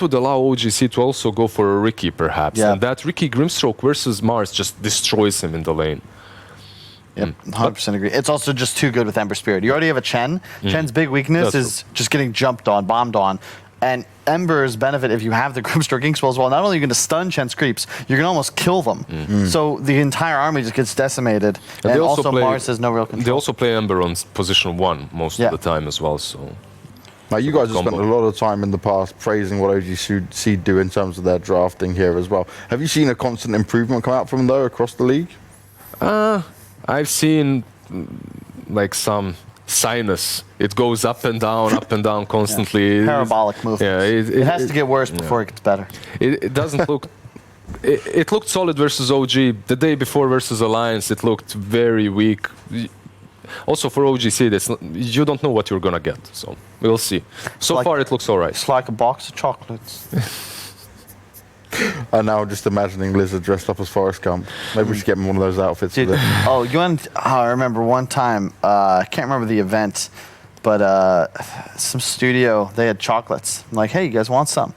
would allow OGC to also go for a Riki, perhaps. Yeah. And that Riki Grimstroke versus Mars just destroys him in the lane. Yep, 100% agree. It's also just too good with Ember Spirit. You already have a Chen. Chen's big weakness is just getting jumped on, bombed on. And Ember's benefit, if you have the Grimstroke Ink Spell as well, not only are you going to stun Chen's creeps, you're going to almost kill them. So the entire army just gets decimated. And also Mars has no real control. They also play Ember on position 1 most of the time as well. So. Now, you guys have spent a lot of time in the past praising what OGC do in terms of their drafting here as well. Have you seen a constant improvement come out from them, though, across the league? I've seen like some sinus. It goes up and down constantly. Parabolic movement. Yeah, it has to get worse before it gets better. It doesn't look... It looked solid versus OG. The day before versus Alliance, it looked very weak. Also for OGC, you don't know what you're going to get. So we'll see. So far, it looks all right. It's like a box of chocolates. I'm now just imagining Lizard dressed up as Forrest Gump. Maybe we should get him one of those outfits. Dude, I remember one time, I can't remember the event, but some studio, they had chocolates. I'm like, hey, you guys want some?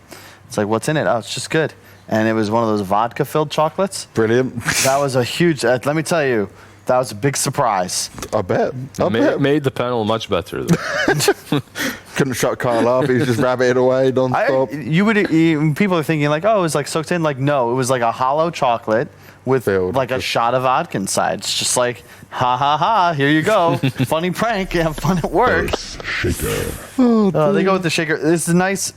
It's like, what's in it? Oh, it's just good. And it was one of those vodka-filled chocolates. Brilliant. That was a huge, let me tell you, that was a big surprise. I bet. Made the panel much better. Couldn't shut Kyle up. He was just rabbiting away non-stop. People are thinking like, oh, it was like soaked in. Like, no, it was like a hollow chocolate with like a shot of vodka inside. It's just like, ha ha ha, here you go. Funny prank, have fun at work. Shaker. They go with the shaker. This is a nice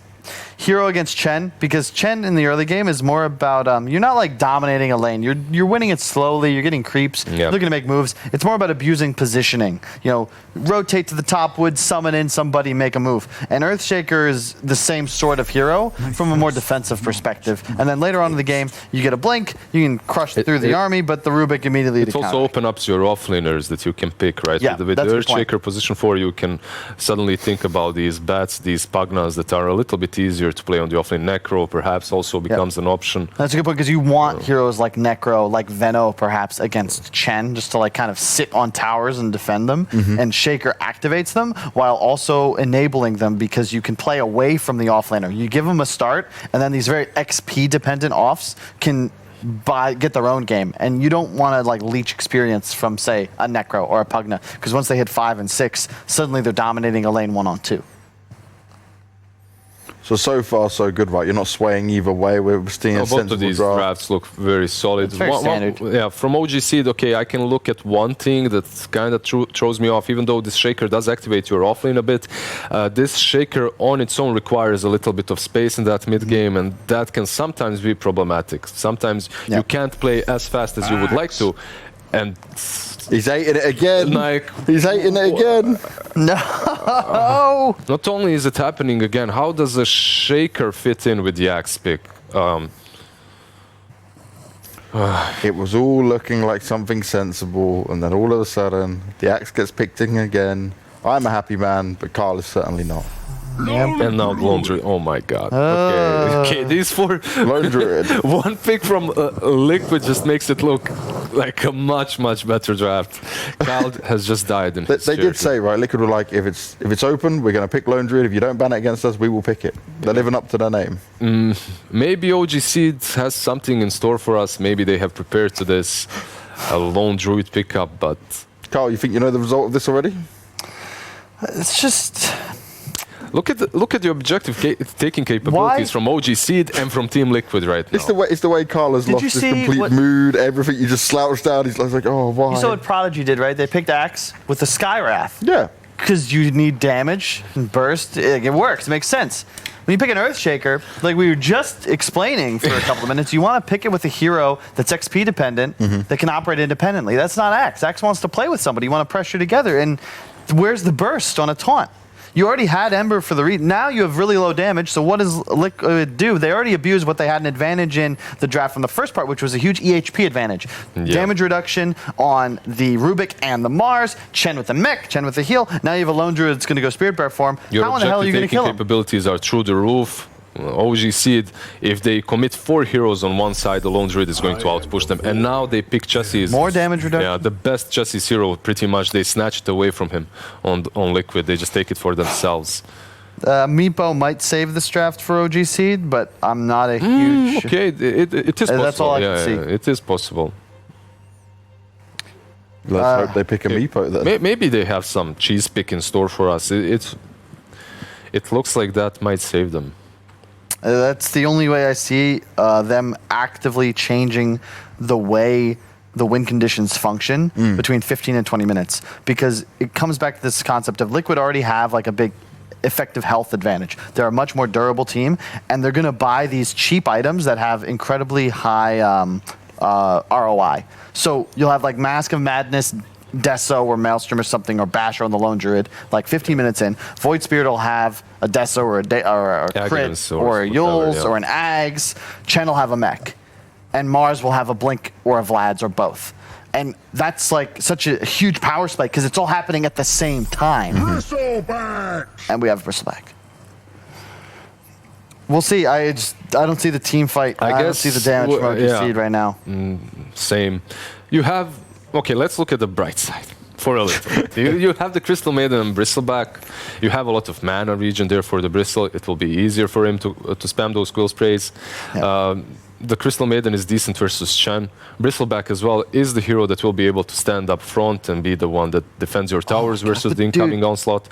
hero against Chen, because Chen in the early game is more about you're not like dominating a lane. You're winning it slowly. You're getting creeps. You're looking to make moves. It's more about abusing positioning. You know, rotate to the top wood, summon in somebody, make a move. And Earthshaker is the same sort of hero from a more defensive perspective. And then later on in the game, you get a blink. You can crush through the army, but the Rubik immediately. It also opens up your offlaners that you can pick, right? Yeah, with the Earthshaker position 4, you can suddenly think about these bats, these Pugnas that are a little bit easier to play on the offlane. Necro perhaps also becomes an option. That's a good point, because you want heroes like Necro, like Veno perhaps against Chen, just to like kind of sit on towers and defend them. And Shaker activates them while also enabling them, because you can play away from the offlaner. You give them a start, and then these very XP dependent offs can get their own game, and you don't want to like leech experience from, say, a Necro or a Pugna, because once they hit 5 and 6, suddenly they're dominating a lane 1-on-2. So far, so good, right? You're not swaying either way. We're seeing a both of these drafts look very solid. It's very standard. Yeah, from OGC, okay, I can look at one thing that kind of throws me off, even though this Shaker does activate your offlane a bit. This Shaker on its own requires a little bit of space in that mid game, and that can sometimes be problematic. Sometimes you can't play as fast as you would like to. And he's hating it again. He's hating it again. No. Not only is it happening again, how does a Shaker fit in with the Axe pick? It was all looking like something sensible, and then all of a sudden, the Axe gets picked in again. I'm a happy man, but Carl is certainly not. And now Lone Druid. Oh my god. Okay, these 4. Lone Druid. One pick from Liquid just makes it look like a much better draft. Kyle has just died in his They did say, right, Liquid were like, if it's open, we're going to pick Lone Druid. If you don't ban it against us, we will pick it. They're living up to their name. Maybe OGC has something in store for us. Maybe they have prepared to this a Lone Druid pickup, but... Carl, you think you know the result of this already? It's just... Look at the objective taking capabilities from OG Seed and from Team Liquid right now. It's the way Carl has lost his complete mood, everything. He just slouched down. He's like, oh, why? You saw what Prodigy did, right? They picked Axe with the Skywrath. Yeah. Because you need damage and burst. It works. It makes sense. When you pick an Earthshaker, like we were just explaining for a couple of minutes, you want to pick it with a hero that's XP dependent, that can operate independently. That's not Axe. Axe wants to play with somebody. You want to pressure together. And where's the burst on a taunt? You already had Ember for the now you have really low damage, so what does Liquid do? They already abused what they had an advantage in the draft from the first part, which was a huge EHP advantage. Damage reduction on the Rubik and the Mars, Chen with the mech, Chen with the heal. Now you have a Lone Druid that's going to go Spirit Bear form. How in the hell are you going to kill him? Capabilities are through the roof. OG Seed, if they commit 4 heroes on one side, the Lone Druid is going to outpush them. And now they pick Chessie's. More damage reduction? Yeah, the best Chessie's hero, pretty much. They snatch it away from him on Liquid. They just take it for themselves. Meepo might save this draft for OG Seed, but I'm not a huge... Okay, it is possible. That's all I can see. It is possible. Let's hope they pick a Meepo then. Maybe they have some cheese pick in store for us. It looks like that might save them. That's the only way I see them actively changing the way the win conditions function between 15 and 20 minutes. Because it comes back to this concept of Liquid already have like a big effective health advantage. They're a much more durable team, and they're going to buy these cheap items that have incredibly high ROI. So you'll have like Mask of Madness, Deso or Maelstrom or something, or Basher on the Lone Druid, like 15 minutes in. Void Spirit will have a Deso or a Crit or a Yules or an Ags. Chen will have a Mech. And Mars will have a Blink or a Vlad's or both. And that's like such a huge power spike because it's all happening at the same time. Bristleback! And we have Bristleback. We'll see. I don't see the team fight. I don't see the damage from OG Seed right now. Same. You have... Okay, let's look at the bright side for a little bit. You have the Crystal Maiden and Bristleback. You have a lot of mana regen there for the Bristle. It will be easier for him to spam those quill sprays. Yeah. The Crystal Maiden is decent versus Chen. Bristleback as well is the hero that will be able to stand up front and be the one that defends your towers versus the incoming onslaught.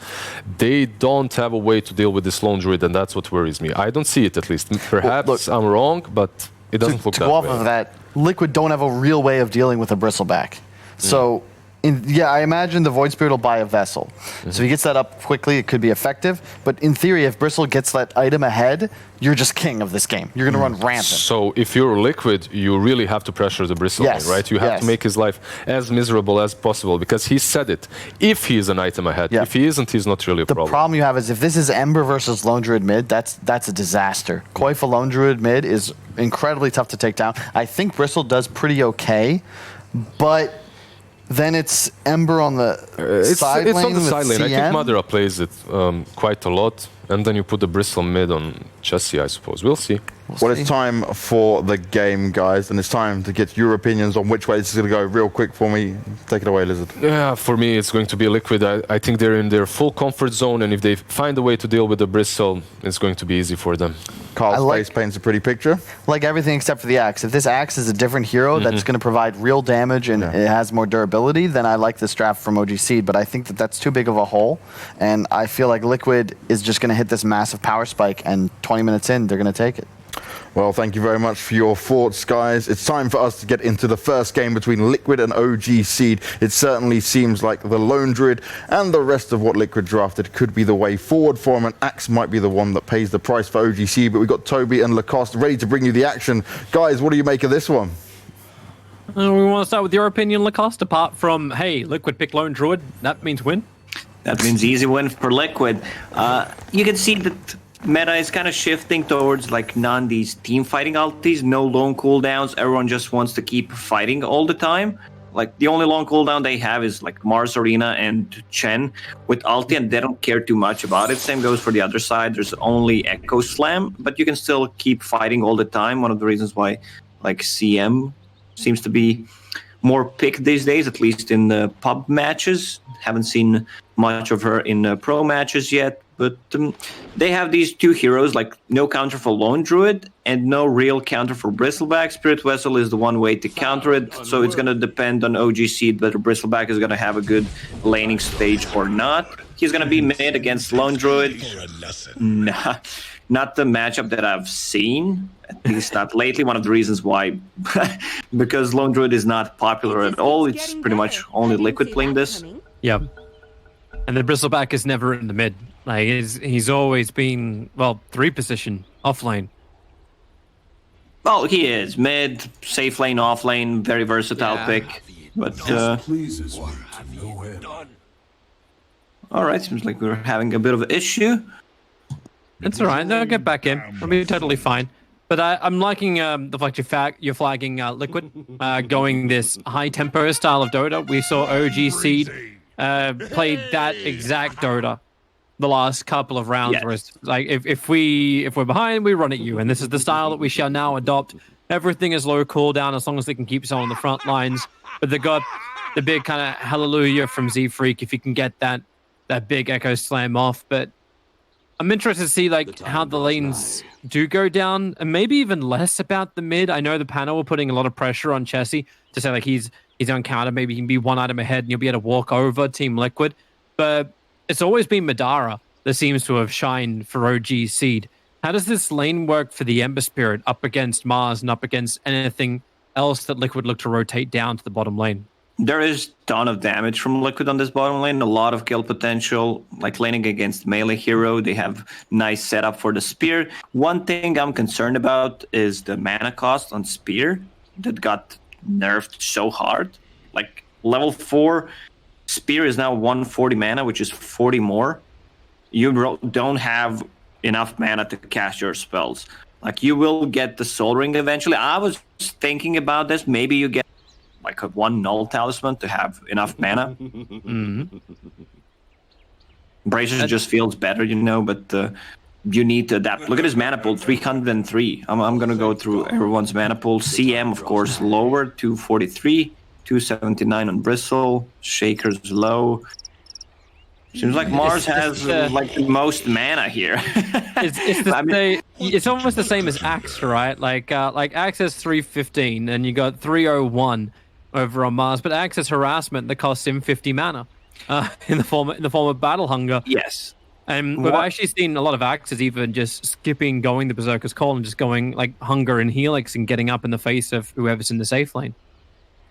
They don't have a way to deal with this Lone Druid, and that's what worries me. I don't see it, at least. Perhaps I'm wrong, but it doesn't look that way. To go off of that, Liquid don't have a real way of dealing with a Bristleback. So, I imagine the Void Spirit will buy a Vessel. So if he gets that up quickly, it could be effective. But in theory, if Bristle gets that item ahead, you're just king of this game. You're going to run rampant. So if you're Liquid, you really have to pressure the Bristle, right? You have to make his life as miserable as possible, because he said it. If he is an item ahead, if he isn't, he's not really a problem. The problem you have is if this is Ember versus Lone Druid mid, that's a disaster. Koi for Lone Druid mid is incredibly tough to take down. I think Bristle does pretty okay, but... Then it's Ember on the side lane. It's on the side lane. I think Madara plays it quite a lot. And then you put the Bristle mid on Chessie, I suppose. We'll see. Well, it's time for the game, guys. And it's time to get your opinions on which way this is going to go. Real quick for me. Take it away, Lizard. Yeah, for me, it's going to be Liquid. I think they're in their full comfort zone. And if they find a way to deal with the Bristle, it's going to be easy for them. Carl's face paints a pretty picture. Like everything except for the Axe. If this Axe is a different hero that's going to provide real damage and it has more durability, then I like this draft from OG Seed. But I think that that's too big of a hole. And I feel like Liquid is just going to hit this massive power spike, and 20 minutes in, they're going to take it. Well, thank you very much for your thoughts, guys. It's time for us to get into the first game between Liquid and OG Seed. It certainly seems like the Lone Druid and the rest of what Liquid drafted could be the way forward for him, and Axe might be the one that pays the price for OG Seed, but we've got Toby and Lacoste ready to bring you the action. Guys, what do you make of this one? We want to start with your opinion, Lacoste, apart from, hey, Liquid pick Lone Druid, that means win? That means easy win for Liquid. You can see that meta is kind of shifting towards like these team fighting ultis, no long cooldowns. Everyone just wants to keep fighting all the time. Like the only long cooldown they have is like Mars Arena and Chen with ulti, and they don't care too much about it. Same goes for the other side. There's only Echo Slam, but you can still keep fighting all the time. One of the reasons why like CM seems to be more picked these days, at least in the pub matches. Haven't seen much of her in pro matches yet, but they have these two heroes, like no counter for Lone Druid and no real counter for Bristleback. Spirit Vessel is the one way to counter it, so it's going to depend on OG Seed whether Bristleback is going to have a good laning stage or not. He's going to be mid against Lone Druid. Nah, not the matchup that I've seen, at least not lately. One of the reasons why, because Lone Druid is not popular at all. It's pretty much only Liquid playing this. Yeah. And the Bristleback is never in the mid. Like he's always been, well, 3 position off lane. Well, he is mid, safe lane, off lane, very versatile pick. But all right, seems like we're having a bit of an issue. It's all right. They'll get back in. I'll be totally fine. But I'm liking the fact you're flagging Liquid going this high tempo style of Dota. We saw OG Seed played that exact Dota the last couple of rounds. Yes. Whereas, like, if we're behind, we run at you, and this is the style that we shall now adopt. Everything is low cooldown as long as they can keep someone on the front lines. But they got the big kind of hallelujah from Z Freak if you can get that big Echo Slam off. But I'm interested to see like how the lanes do go down, and maybe even less about the mid. I know the panel were putting a lot of pressure on Chessie to say like he's on counter, maybe he can be one item ahead and you'll be able to walk over Team Liquid. But it's always been Madara that seems to have shined for OG Seed. How does this lane work for the Ember Spirit up against Mars and up against anything else that Liquid look to rotate down to the bottom lane? There is a ton of damage from Liquid on this bottom lane, a lot of kill potential, like laning against melee hero. They have nice setup for the spear. One thing I'm concerned about is the mana cost on spear that got nerfed so hard. Like level 4 spear is now 140 mana, which is 40 more. You don't have enough mana to cast your spells. Like you will get the Soul Ring eventually. I was thinking about this. Maybe you get like a 1 null talisman to have enough mana. Braces just feels better, you know, but you need to adapt. Look at his mana pool, 303. I'm going to go through everyone's mana pool. CM, of course, lower, 243, 279 on Bristle. Shaker's low. Seems like Mars has like the most mana here. It's almost the same as Axe, right? Like Axe has 315, and you got 301 over on Mars, but Axe has harassment that costs him 50 mana in the form of Battle Hunger. Yes. And we've actually seen a lot of Axes even just skipping going the Berserker's Call and just going like Hunger and Helix and getting up in the face of whoever's in the safe lane.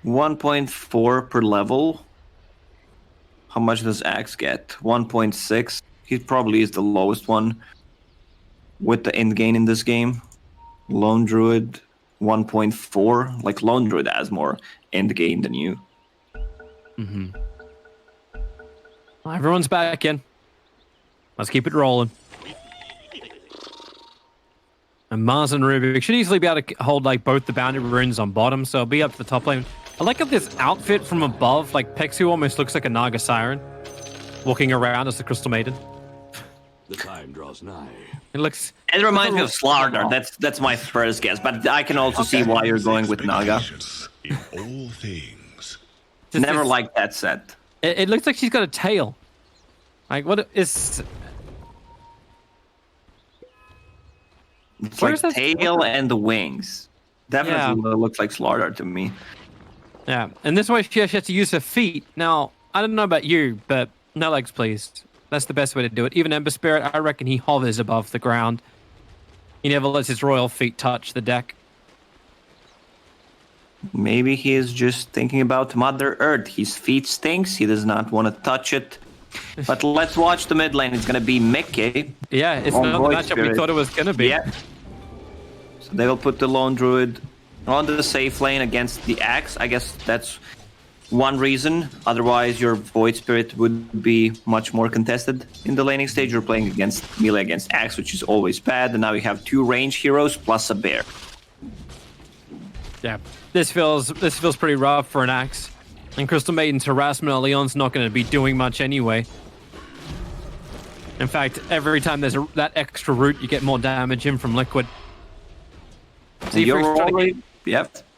1.4 per level. How much does Axe get? 1.6. He probably is the lowest one with the end gain in this game. Lone Druid, 1.4. Like Lone Druid has more end gain than you. Well, everyone's back in. Let's keep it rolling. And Mars and Rubik should easily be able to hold like both the boundary runes on bottom, so it'll be up to the top lane. I like how this outfit from above, like Pexu almost looks like a Naga Siren, walking around as the Crystal Maiden. The time draws nigh. It reminds me of Slardar. That's my first guess, but I can also see why you're going with Naga. In all things. Never liked that set. It looks like she's got a tail. Like what is? It's like tail and the wings. Definitely looks like Slardar to me. Yeah, and this way she has to use her feet. Now, I don't know about you, but no legs, please. That's the best way to do it. Even Ember Spirit, I reckon he hovers above the ground. He never lets his royal feet touch the deck. Maybe he is just thinking about Mother Earth. His feet stinks. He does not want to touch it. But let's watch the mid lane. It's going to be Mickey. Yeah, it's not the matchup we thought it was going to be. Yeah. So they will put the Lone Druid on the safe lane against the Axe. I guess that's one reason. Otherwise, your Void Spirit would be much more contested in the laning stage. You're playing against melee against Axe, which is always bad. And now you have 2 range heroes plus a bear. Yeah, this feels pretty rough for an Axe. And Crystal Maiden's harassment on Leon's not going to be doing much anyway. In fact, every time there's that extra root, you get more damage in from Liquid. So you're already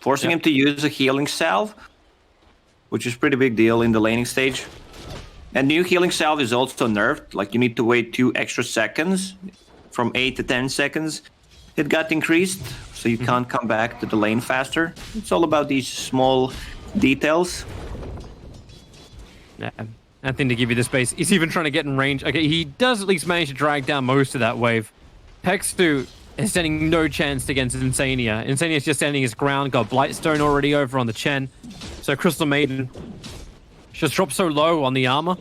forcing him to use a healing salve, which is pretty big deal in the laning stage. And new healing salve is also nerfed. Like you need to wait 2 extra seconds, from 8 to 10 seconds. It got increased, so you can't come back to the lane faster. It's all about these small details. Yeah, nothing to give you the space. He's even trying to get in range. Okay, he does at least manage to drag down most of that wave. Pexu is standing no chance against Insania. Insania's just standing his ground, got Blightstone already over on the Chen. So Crystal Maiden just dropped so low on the armor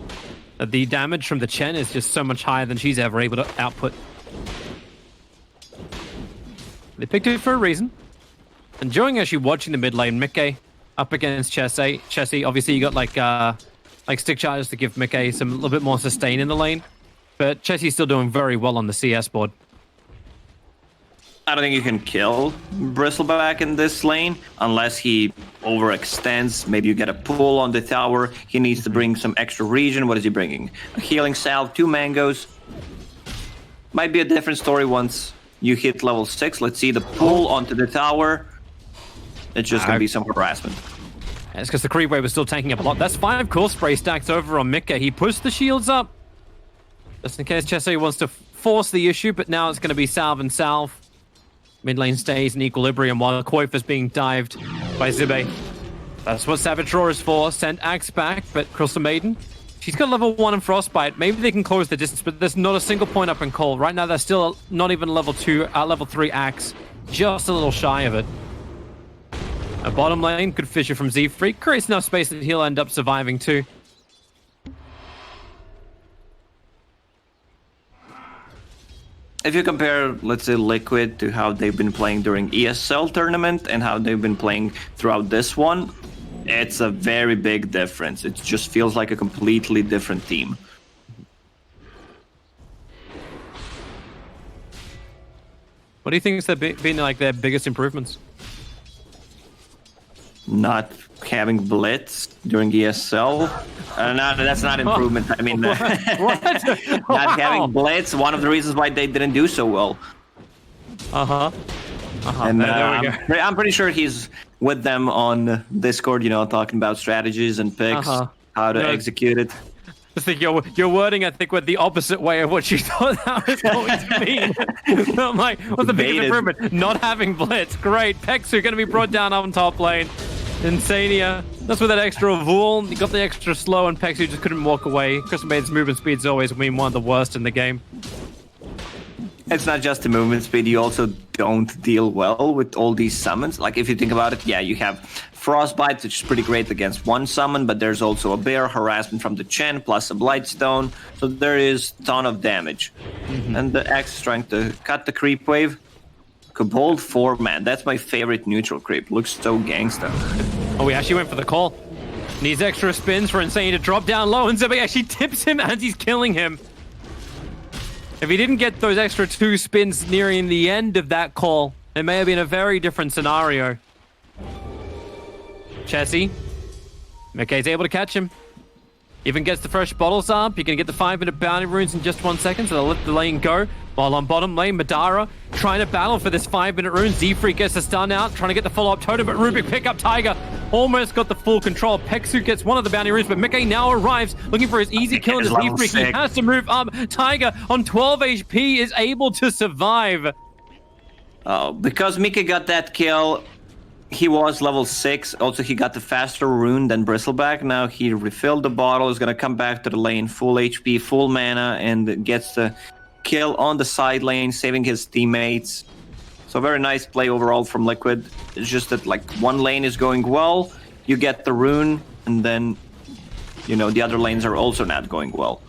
that the damage from the Chen is just so much higher than she's ever able to output. They picked it for a reason. Enjoying actually watching the mid lane. Mickey up against Chessie. Chessie, obviously you got like stick charges to give Mickey some a little bit more sustain in the lane. But Chessie's still doing very well on the CS board. I don't think you can kill Bristleback in this lane unless he overextends. Maybe you get a pull on the tower. He needs to bring some extra regen. What is he bringing? A healing salve, 2 mangoes. Might be a different story once you hit level 6. Let's see the pull onto the tower. It's just going to be some harassment. It's because the creep wave was still tanking up a lot. That's 5 core spray stacks over on Mika. He pushed the shields up. Just in case Chessie wants to force the issue, but now it's going to be Salve and Salve. Mid lane stays in equilibrium while Qualifiers being dived by Zibe. That's what Savage Roar is for. Send Axe back, but Crystal Maiden, she's got level 1 and Frostbite. Maybe they can close the distance, but there's not a single point up in Cole. Right now, they're still not even level 3 Axe. Just a little shy of it. A bottom lane, good fissure from Z-Freak. Creates enough space that he'll end up surviving too. If you compare, let's say, Liquid to how they've been playing during ESL tournament and how they've been playing throughout this one, it's a very big difference. It just feels like a completely different team. What do you think has been like their biggest improvements? Not having Blitz during ESL. That's not improvement. I mean, What? not having Blitz, one of the reasons why they didn't do so well. And there we go. I'm pretty sure he's with them on Discord, talking about strategies and picks, how to execute it. I think your wording, I think, went the opposite way of what you thought that was going to mean. I'm like, what's the biggest improvement? Not having Blitz. Great. Pexu going to be brought down on top lane. Insania. That's with that extra Vul. You got the extra slow, and Pexu just couldn't walk away. Crystal Maiden's movement speed's always been one of the worst in the game. It's not just the movement speed, you also don't deal well with all these summons. Like, if you think about it, yeah, you have Frostbite, which is pretty great against one summon, but there's also a Bear, Harassment from the Chen, plus a Blightstone, so there is a ton of damage. And the Axe is trying to cut the creep wave. Kobold 4-man, that's my favorite neutral creep. Looks so gangsta. Oh, we actually went for the call. Needs extra spins for Insane to drop down low, and Zebe actually tips him as he's killing him. If he didn't get those extra 2 spins nearing the end of that call, it may have been a very different scenario. Chessie. Mickey's able to catch him. Even gets the fresh bottles up. You can get the 5-minute bounty runes in just 1 second, so they'll let the lane go. While on bottom lane, Madara trying to battle for this 5-minute rune. Z-Freak gets the stun out, trying to get the follow-up totem, but Rubik pick up Tiger. Almost got the full control. Pexu gets one of the bounty runes, but Mickey now arrives looking for his easy kill into Z-Freak. He has to move up. Tiger on 12 HP is able to survive. Oh, because Mickey got that kill, he was level 6. Also, he got the faster rune than Bristleback. Now he refilled the bottle. He's going to come back to the lane, full HP, full mana, and gets the kill on the side lane, saving his teammates. So very nice play overall from Liquid. It's just that, like, one lane is going well, you get the rune, and then, the other lanes are also not going well.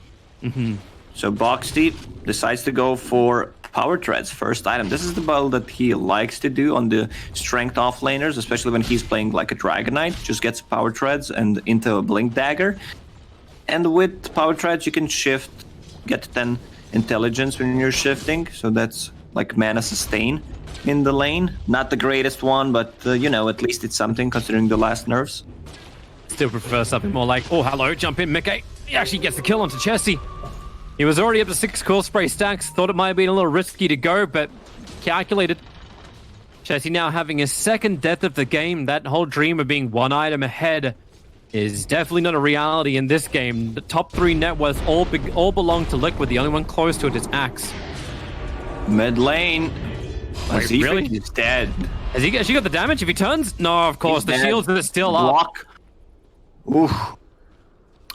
So Boxty decides to go for Power Treads, first item. This is the build that he likes to do on the strength offlaners, especially when he's playing like a Dragon Knight. Just gets Power Treads and into a Blink Dagger. And with Power Treads, you can shift, get 10 intelligence when you're shifting. So that's like mana sustain in the lane. Not the greatest one, but, at least it's something considering the last nerfs. Still prefer something more like, oh, hello, jump in, Mickey. He actually gets the kill onto Chessie. He was already up to 6 Coil Spray stacks. Thought it might have been a little risky to go, but calculated. Chessie now having his second death of the game. That whole dream of being 1 item ahead is definitely not a reality in this game. The top 3 net worths all belong to Liquid. The only one close to it is Axe. Mid lane. Wait, really? He's dead. Has he actually got the damage if he turns? No, of course. The shields are still up. Block. Oof.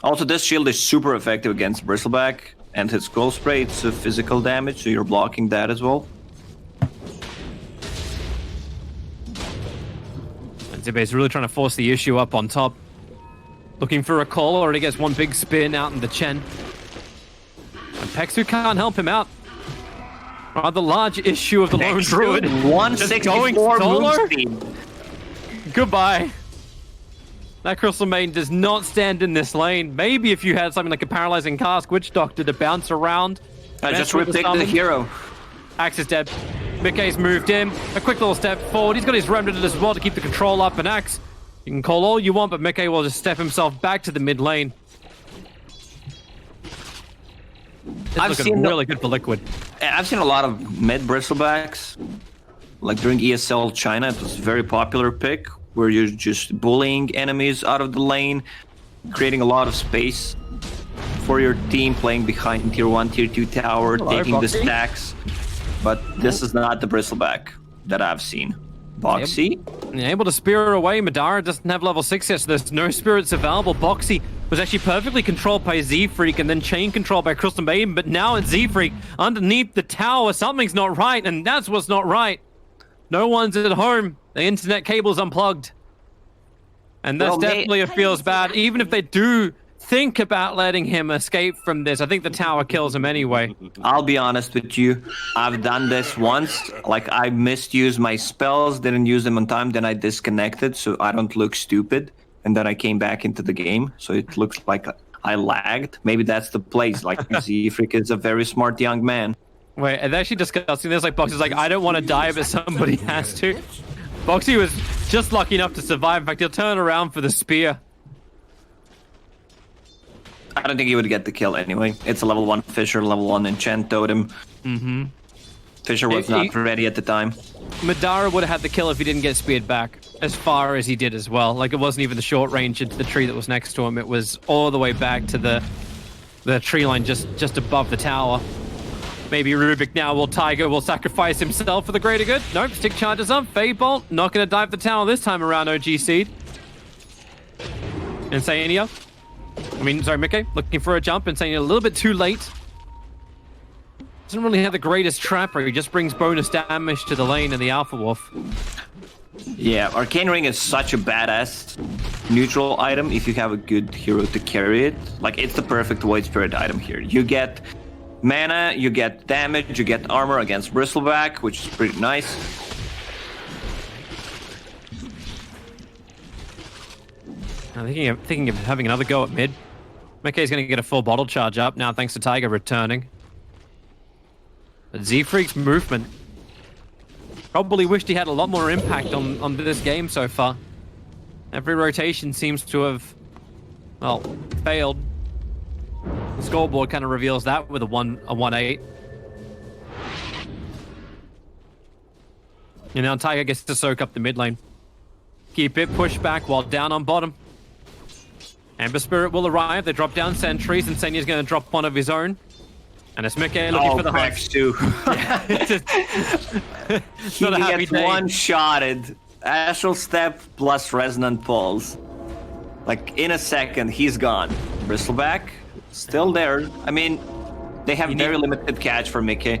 Also, this shield is super effective against Bristleback. And his Coil Spray, it's a physical damage, so you're blocking that as well. And Zibe's really trying to force the issue up on top. Looking for a call, already gets one big spin out in the Chen. And Pexu can't help him out. Rather large issue of the Lone Druid. 164 move speed. Goodbye. That Crystal Maiden does not stand in this lane. Maybe if you had something like a Paralyzing Cask, Witch Doctor to bounce around. I just ripped the hero. Axe is dead. Mickey's moved in. A quick little step forward. He's got his Remnant as well to keep the control up. And Axe, you can call all you want, but Mickey will just step himself back to the mid lane. It's looking really good for Liquid. I've seen a lot of mid Bristlebacks. Like during ESL China, it was a very popular pick, where you're just bullying enemies out of the lane, creating a lot of space for your team, playing behind tier 1, tier 2 tower, taking the Boxy. stacks. But this is not the bristleback that I've seen. Boxy? Able to spear away. Madara doesn't have level 6 yet, so there's no spirits available. Boxy was actually perfectly controlled by Z-Freak and then chain controlled by Crystal Maiden, but now it's Z-Freak underneath the tower. Something's not right, and that's what's not right. No one's at home. The internet cable's unplugged. And this definitely feels bad. Even if they do think about letting him escape from this, I think the tower kills him anyway. I'll be honest with you. I've done this once. Like, I misused my spells, didn't use them on time, then I disconnected so I don't look stupid. And then I came back into the game, so it looks like I lagged. Maybe that's the place. Like, Z-Freak is a very smart young man. Wait, and they're actually discussing this. Like, Boxy's like, I don't want to die, but somebody has to. Boxy was just lucky enough to survive. In fact, he'll turn around for the spear. I don't think he would get the kill anyway. It's a level 1 Fisher, level 1 Enchant Totem. Fisher was not ready at the time. Madara would have had the kill if he didn't get speared back as far as he did as well. Like, it wasn't even the short range into the tree that was next to him. It was all the way back to the tree line just above the tower. Maybe Rubik now Tiger will sacrifice himself for the greater good. Nope, stick charges up. Fade Bolt, not going to dive the tower this time around, OG Seed. Insania. Mickey, looking for a jump. Insania a little bit too late. Doesn't really have the greatest trapper. He just brings bonus damage to the lane and the Alpha Wolf. Yeah, Arcane Ring is such a badass neutral item if you have a good hero to carry it. Like, it's the perfect Void Spirit item here. You get mana, you get damage, you get armor against Bristleback, which is pretty nice. I'm thinking of having another go at mid. Mickey's going to get a full bottle charge up now thanks to Tiger returning. But Z-Freak's movement. Probably wished he had a lot more impact on this game so far. Every rotation seems to have, well, failed. The scoreboard kind of reveals that with a 1-8. And now Tiger gets to soak up the mid lane. Keep it pushed back while down on bottom. Ember Spirit will arrive. They drop down sentries, and Senya's going to drop one of his own. And it's Mickey looking for the hunt. Too. Yeah, it's He not a happy gets day. one-shotted. Astral Step plus Resonant Pulse. Like, in a second, he's gone. Bristleback, still there. I mean, they have very limited catch for Mickey.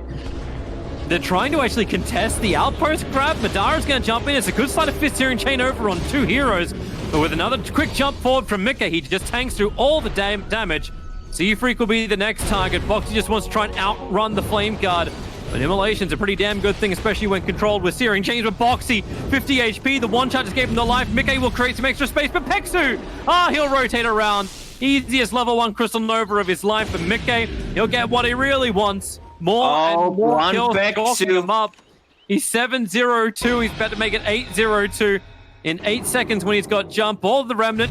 They're trying to actually contest the outpost grab. Madara's going to jump in. It's a good sleight of fist here and chain over on 2 heroes. But with another quick jump forward from Mickey, he just tanks through all the damage. Z-Freak will be the next target. Boxy just wants to try and outrun the Flame Guard. But Immolation's a pretty damn good thing, especially when controlled with Searing Chains with Boxy. 50 HP, the one shot just gave him the life. Mickey will create some extra space, but Pexu! He'll rotate around. Easiest level 1 Crystal Nova of his life for Mickey. He'll get what he really wants. More and more kills, stalking him up. He's 7-0-2. He's about to make it 8-0-2 in 8 seconds when he's got jump. All of the remnant.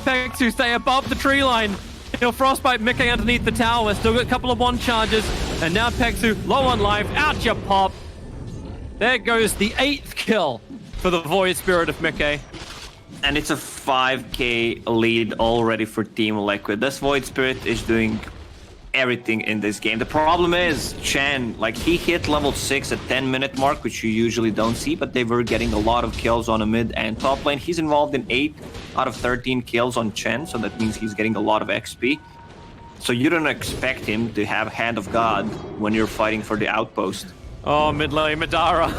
Pexu stay above the tree line. He'll frostbite Mickey underneath the tower. Still got a couple of 1 charges. And now Pexu low on life. Out you pop. There goes the 8th kill for the Void Spirit of Mickey. And it's a 5k lead already for Team Liquid. This Void Spirit is doing everything in this game. The problem is Chen, like, he hit level 6 at 10-minute mark, which you usually don't see, but they were getting a lot of kills on a mid and top lane. He's involved in 8 out of 13 kills on Chen, so that means he's getting a lot of XP. So you don't expect him to have Hand of God when you're fighting for the outpost. Oh, mid lane Madara.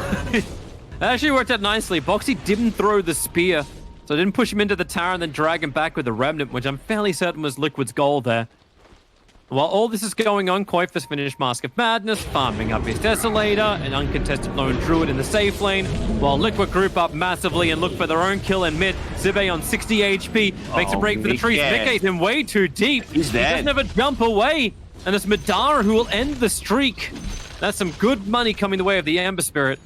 That actually worked out nicely. Boxy didn't throw the spear, so I didn't push him into the tower and then drag him back with the remnant, which I'm fairly certain was Liquid's goal there. While all this is going on, Qualifiers finished Mask of Madness, farming up his Desolator, an uncontested lone Druid in the safe lane, while Liquid group up massively and look for their own kill in mid. Zibe on 60 HP, makes a break for the trees. Mickey's in way too deep. He's dead. He doesn't have a jump away, and it's Madara who will end the streak. That's some good money coming the way of the Amber Spirit.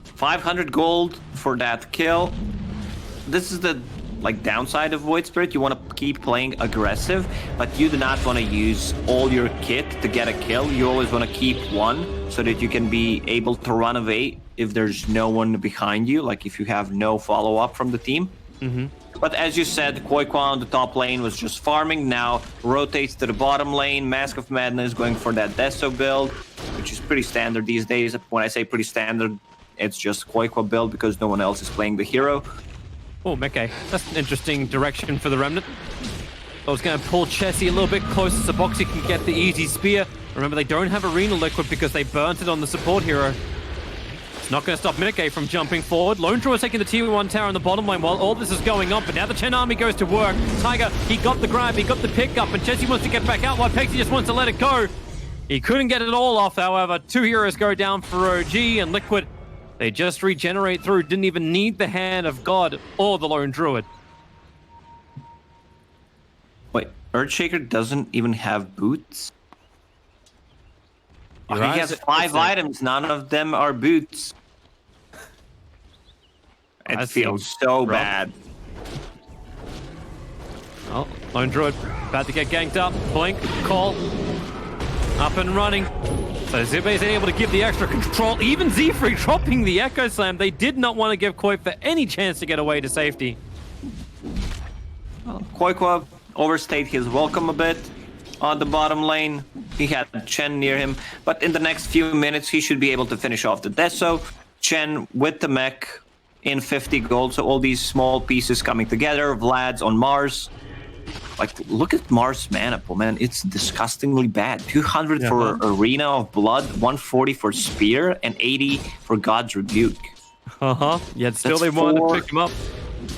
500 gold for that kill. This is the downside of Void Spirit. You want to keep playing aggressive, but you do not want to use all your kit to get a kill. You always want to keep one so that you can be able to run away if there's no one behind you, like if you have no follow-up from the team. But as you said, Koikwa on the top lane was just farming. Now rotates to the bottom lane. Mask of Madness going for that Deso build, which is pretty standard these days. When I say pretty standard, it's just Koikwa build because no one else is playing the hero. Oh, Mickey. That's an interesting direction for the Remnant. I was going to pull Chessie a little bit closer so Boxy can get the easy spear. Remember, they don't have Arena Liquid because they burnt it on the support hero. It's not going to stop Mickey from jumping forward. Lone Draw is taking the Tier 1 tower on the bottom line while all this is going on, but now the Chen army goes to work. Tiger, he got the grab, he got the pickup, and Chessie wants to get back out while Pexy just wants to let it go. He couldn't get it all off, however. 2 heroes go down for OG, and Liquid, they just regenerate through. Didn't even need the Hand of God or the Lone Druid. Wait, Earthshaker doesn't even have boots? Oh, he has 5 items, none of them are boots. It feels so bad. Oh, Lone Druid about to get ganked up. Blink, call, up and running. So Zibe's able to give the extra control. Even Z-Freak dropping the Echo Slam. They did not want to give Koikwa any chance to get away to safety. Well, Koikwa overstayed his welcome a bit on the bottom lane. He had Chen near him, but in the next few minutes he should be able to finish off the Deso. Chen with the mech in 50 gold, so all these small pieces coming together. Vlad's on Mars. Like, look at Mars mana pool, man. It's disgustingly bad. 200 for Arena of Blood, 140 for Spear, and 80 for God's Rebuke. Yet still they wanted to pick him up.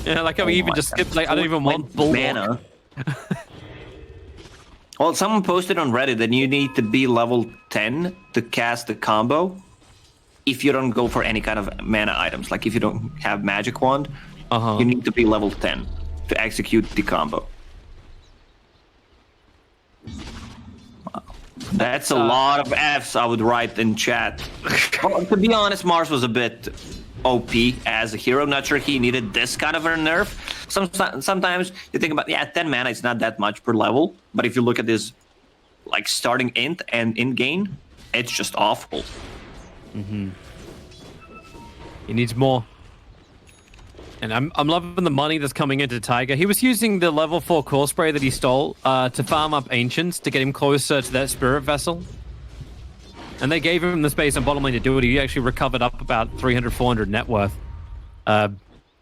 Yeah, like how we even just skipped, like, I don't even want Bulwark. Mana. Well, someone posted on Reddit that you need to be level 10 to cast the combo if you don't go for any kind of mana items. Like if you don't have Magic Wand, you need to be level 10 to execute the combo. Wow. That's a lot of Fs I would write in chat. Well, to be honest, Mars was a bit OP as a hero. Not sure he needed this kind of a nerf. Sometimes you think about, 10 mana is not that much per level, but if you look at his like starting int and in game, it's just awful. He needs more. And I'm loving the money that's coming into Tiger. He was using the level 4 core spray that he stole to farm up Ancients to get him closer to that Spirit Vessel. And they gave him the space on bottom lane to do it. He actually recovered up about 300, 400 net worth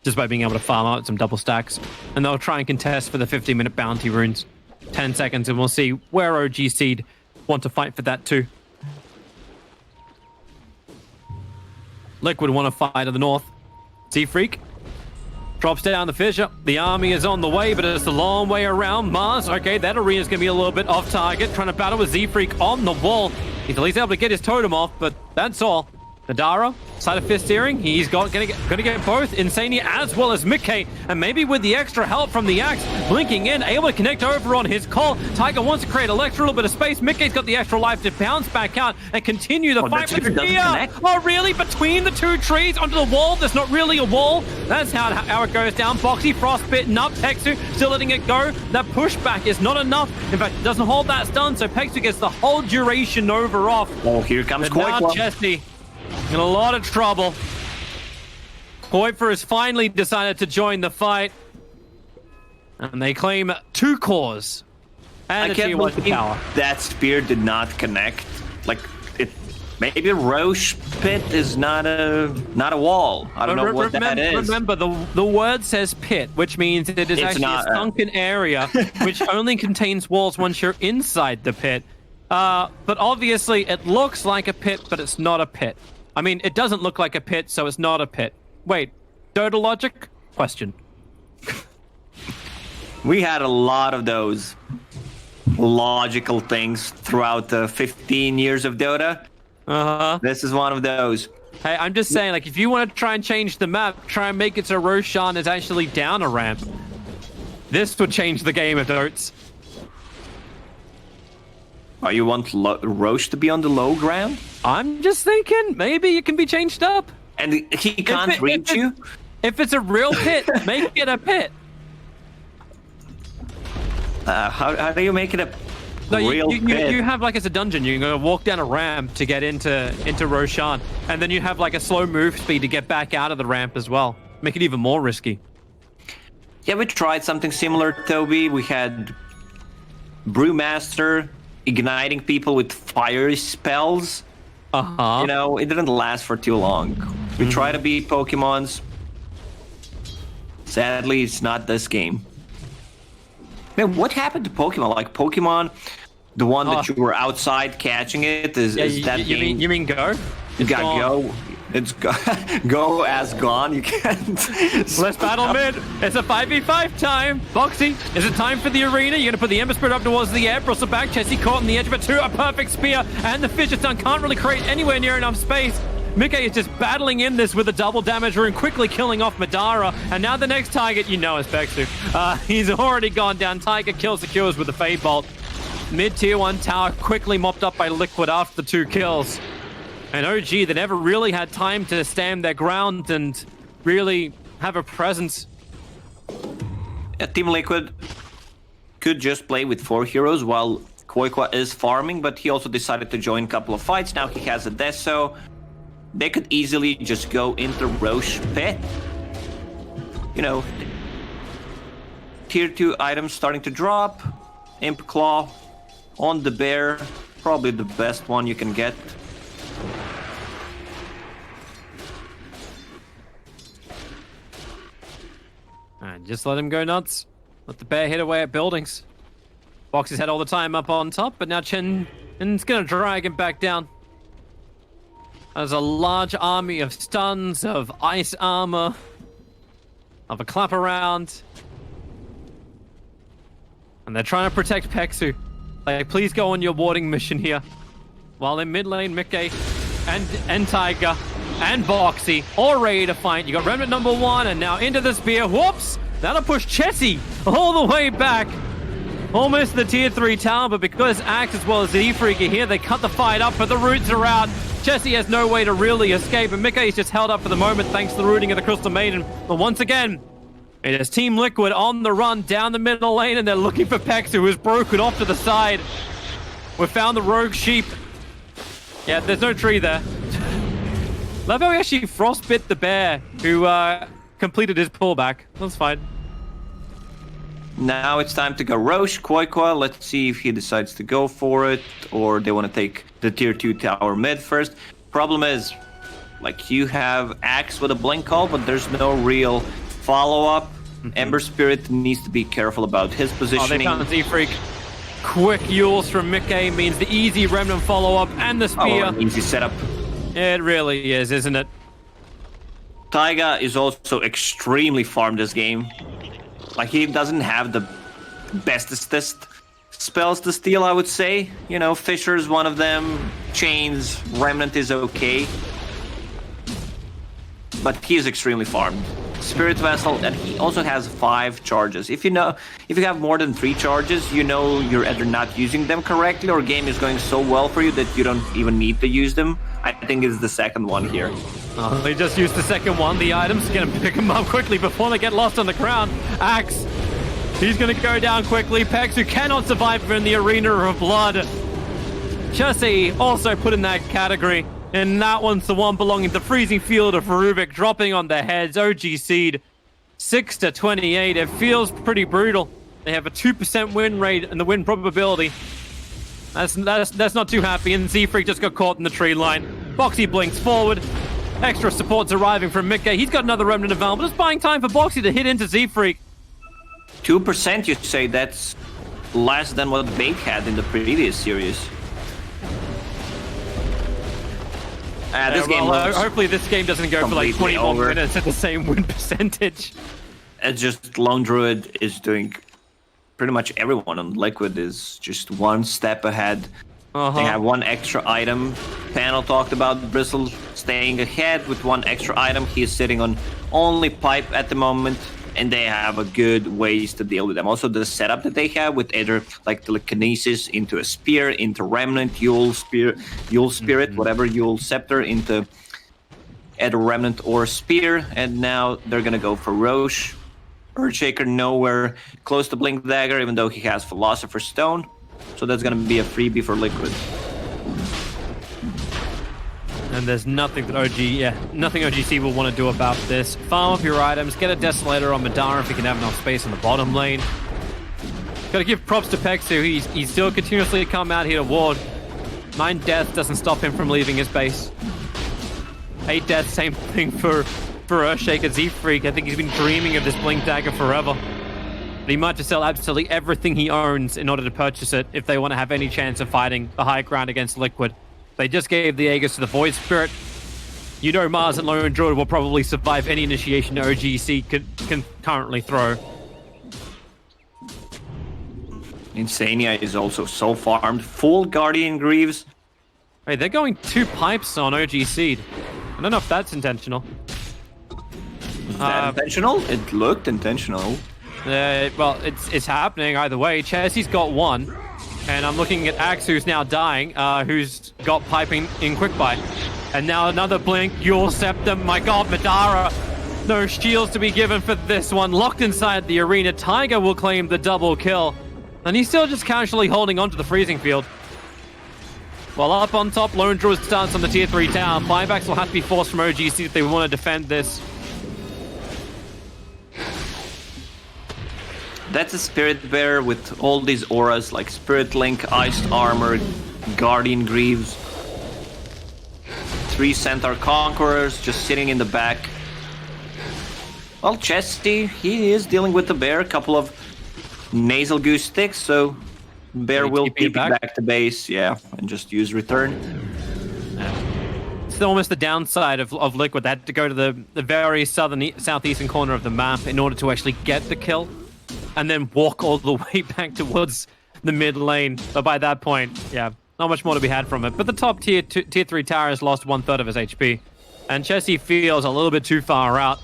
just by being able to farm out some double stacks. And they'll try and contest for the 50-minute bounty runes. 10 seconds, and we'll see where OG Seed want to fight for that too. Liquid want to fight to the north. Z-Freak drops down the fissure. The army is on the way, but it's a long way around. Mars, okay, that arena's going to be a little bit off target. Trying to battle with Z-Freak on the wall. He's at least able to get his totem off, but that's all. Nadara, side of fist steering. He's gonna get both Insania as well as Mickey, and maybe with the extra help from the axe, blinking in, able to connect over on his call. Tiger wants to create a little bit of space. Mickey's got the extra life to bounce back out and continue the fight with Spear. Oh, really? Between the two trees onto the wall? There's not really a wall. That's how it goes down. Boxy frostbitten up. Pexu still letting it go. That pushback is not enough. In fact, it doesn't hold that stun, so Pexu gets the whole duration over off. Oh, here comes Now Chessie in a lot of trouble. Koikwa has finally decided to join the fight. And they claim 2 cores. And I can't believe that spear did not connect. Like, it maybe a Roche pit is not a wall. I don't know what that is. Remember, the word says pit, which means it is actually a sunken area, which only contains walls once you're inside the pit. But obviously, it looks like a pit, but it's not a pit. I mean, it doesn't look like a pit, so it's not a pit. Wait, Dota logic? Question. We had a lot of those logical things throughout the 15 years of Dota. This is one of those. Hey, I'm just saying, like, if you want to try and change the map, try and make it so Roshan is actually down a ramp. This would change the game of Dotes. Oh, you want Roche to be on the low ground? I'm just thinking, maybe it can be changed up. And he can't reach you? If it's a real pit, make it a pit. How do you make it a real pit? You have, like, as a dungeon, you're going to walk down a ramp to get into Roshan. And then you have, like, a slow move speed to get back out of the ramp as well. Make it even more risky. Yeah, we tried something similar, Toby. We had Brewmaster igniting people with fire spells. Uh-huh. You know, it didn't last for too long. We try to beat Pokemons. Sadly, it's not this game. Man, what happened to Pokemon? Like Pokemon, the one that you were outside catching it, is that game? You mean Go? It's got gone. Go. It's Go as gone. You can't. Let's battle mid. It's a 5v5 time. Boxy, is it time for the arena? You're gonna put the Ember Spirit up towards the air. Bristle back. Chessie caught on the edge of it too. A perfect spear, and the Fidget Stun can't really create anywhere near enough space. Mickey is just battling in this with a double damage rune, quickly killing off Madara. And now the next target, you know, is Pexu. He's already gone down. Tiger kills secures with the Fade Bolt. Mid tier 1 tower quickly mopped up by Liquid after the 2 kills. And OG, they never really had time to stand their ground and really have a presence. Yeah, Team Liquid could just play with 4 heroes while Koikwa is farming, but he also decided to join a couple of fights. Now he has a Deso. They could easily just go into Roche Pit. You know, tier 2 items starting to drop. Imp Claw on the bear. Probably the best one you can get. And just let him go nuts. Let the bear hit away at buildings. Boxy's had all the time up on top, but now Chen's gonna drag him back down. There's a large army of stuns, of ice armor, of a clap around. And they're trying to protect Pexu. Like, please go on your warding mission here. While in mid lane, Mickey and Tiger and Boxy all ready to fight. You got Remnant number 1 and now into the spear. Whoops! That'll push Chessie all the way back. Almost the tier 3 tower, but because Axe as well as Z-Freak are here, they cut the fight up, but the roots are out. Chessie has no way to really escape, and Mickey is just held up for the moment thanks to the rooting of the Crystal Maiden. But once again, it is Team Liquid on the run down the middle lane, and they're looking for Pex, who is broken off to the side. We've found the rogue sheep. Yeah, there's no tree there. Love how he actually frostbit the bear, who completed his pullback. That's fine. Now it's time to go Roche, Koikwa. Let's see if he decides to go for it, or they want to take the tier 2 tower mid first. Problem is, like, you have Axe with a blink call, but there's no real follow-up. Ember Spirit needs to be careful about his positioning. Oh, they found Z-Freak. Quick Yules from Mickey means the easy Remnant follow-up and the spear. An easy setup. It really is, isn't it? Taiga is also extremely farmed this game. Like, he doesn't have the bestest spells to steal, I would say. You know, Fisher's one of them. Chains, Remnant is okay. But he is extremely farmed. Spirit Vessel, and he also has 5 charges. If you have more than 3 charges, you know you're either not using them correctly or game is going so well for you that you don't even need to use them. I think it's the second one here. Oh, they just used the second one. The items gonna pick them up quickly before they get lost on the ground. Axe, he's gonna go down quickly. Pex, who cannot survive in the arena of blood. Chessie also put in that category. And that one's the one belonging to Freezing Field of Rubik, dropping on their heads. OG Seed, 6-28. It feels pretty brutal. They have a 2% win rate and the win probability. That's not too happy. And Z-Freak just got caught in the tree line. Boxy blinks forward. Extra support's arriving from Mickey. He's got another Remnant of Valor, but it's buying time for Boxy to hit into Z-Freak. 2%, you say? That's less than what Bait had in the previous series. Hopefully this game doesn't go for like 21 over. minutes at the same win percentage. It's just Lone Druid is doing pretty much everyone on Liquid is just one step ahead. They have one extra item. Panel talked about Bristle staying ahead with one extra item. He is sitting on only pipe at the moment, and they have a good ways to deal with them. Also, the setup that they have with either like telekinesis into a spear, into Remnant, Yule Spirit, whatever, Yule Scepter, into either Remnant or Spear, and now they're gonna go for Roche. Earthshaker nowhere close to Blink Dagger, even though he has Philosopher's Stone. So that's gonna be a freebie for Liquid. And there's nothing that nothing OGC will want to do about this. Farm up your items, get a Desolator on Madara if you can have enough space in the bottom lane. Gotta give props to Pexu, he's still continuously come out here to ward. 9 deaths doesn't stop him from leaving his base. 8 deaths, same thing for Earthshaker Z-Freak. I think he's been dreaming of this Blink Dagger forever. But he might have to sell absolutely everything he owns in order to purchase it if they want to have any chance of fighting the high ground against Liquid. They just gave the Aegis to the Void Spirit. You know Mars and Lone Druid will probably survive any initiation OGC can currently throw. Insania is also so farmed. Full Guardian Greaves. Hey, they're going 2 pipes on OG Seed. I don't know if that's intentional. Is that intentional? It looked intentional. Well, it's happening either way. Chessie's got 1. And I'm looking at Axe, who's now dying, who's got piping in quick buy. And now another blink, Yule Septum. My god, Madara. No shields to be given for this one. Locked inside the arena. Tiger will claim the double kill. And he's still just casually holding on to the freezing field. While up on top, Lone Druid starts on the tier 3 tower. Buybacks will have to be forced from OGC if they want to defend this. That's a Spirit Bear with all these auras like Spirit Link, Iced Armor, Guardian Greaves. 3 Centaur Conquerors just sitting in the back. Well, Chesty, he is dealing with the bear. A couple of Nasal Goose sticks, so bear will keep it back to base, yeah, and just use return. It's almost the downside of Liquid. They had to go to the very southeastern corner of the map in order to actually get the kill. And then walk all the way back towards the mid lane. But by that point, yeah, not much more to be had from it. But the top tier 3 tower has lost 1/3 of his HP. And Chessie feels a little bit too far out.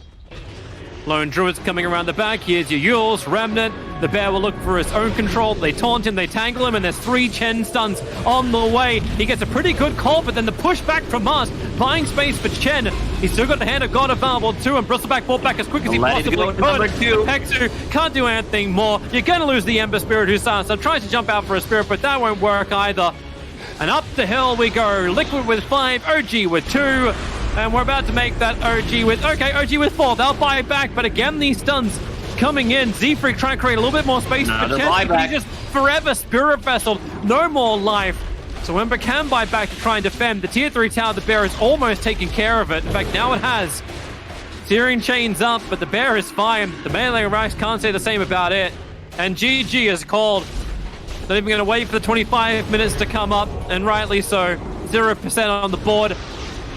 Lone Druid's coming around the back. Here's your Yules, Remnant. The bear will look for his own control. They taunt him, they tangle him, and there's 3 Chen stuns on the way. He gets a pretty good call, but then the pushback from Mars, buying space for Chen. He's still got the Hand of God available too, and Bristleback bought back as quick as he possibly could. Hexu can't do anything more. You're gonna lose the Ember Spirit who starts up, tries to jump out for a Spirit, but that won't work either. And up the hill we go. Liquid with 5, OG with 2. And we're about to make that OG with 4. They'll buy it back, but again, these stuns coming in. Z-Freak trying to create a little bit more space for Chessie, but he's just forever Spirit Vessel. No more life. So Ember can buy back to try and defend. The tier 3 tower, the bear is almost taking care of it. In fact, now it has. Searing Chains up, but the bear is fine. The melee Rice can't say the same about it. And GG is called. Not even going to wait for the 25 minutes to come up, and rightly so. 0% on the board.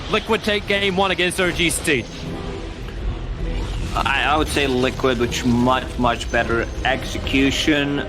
Liquid take game 1 against OGC. I would say Liquid, which much better execution.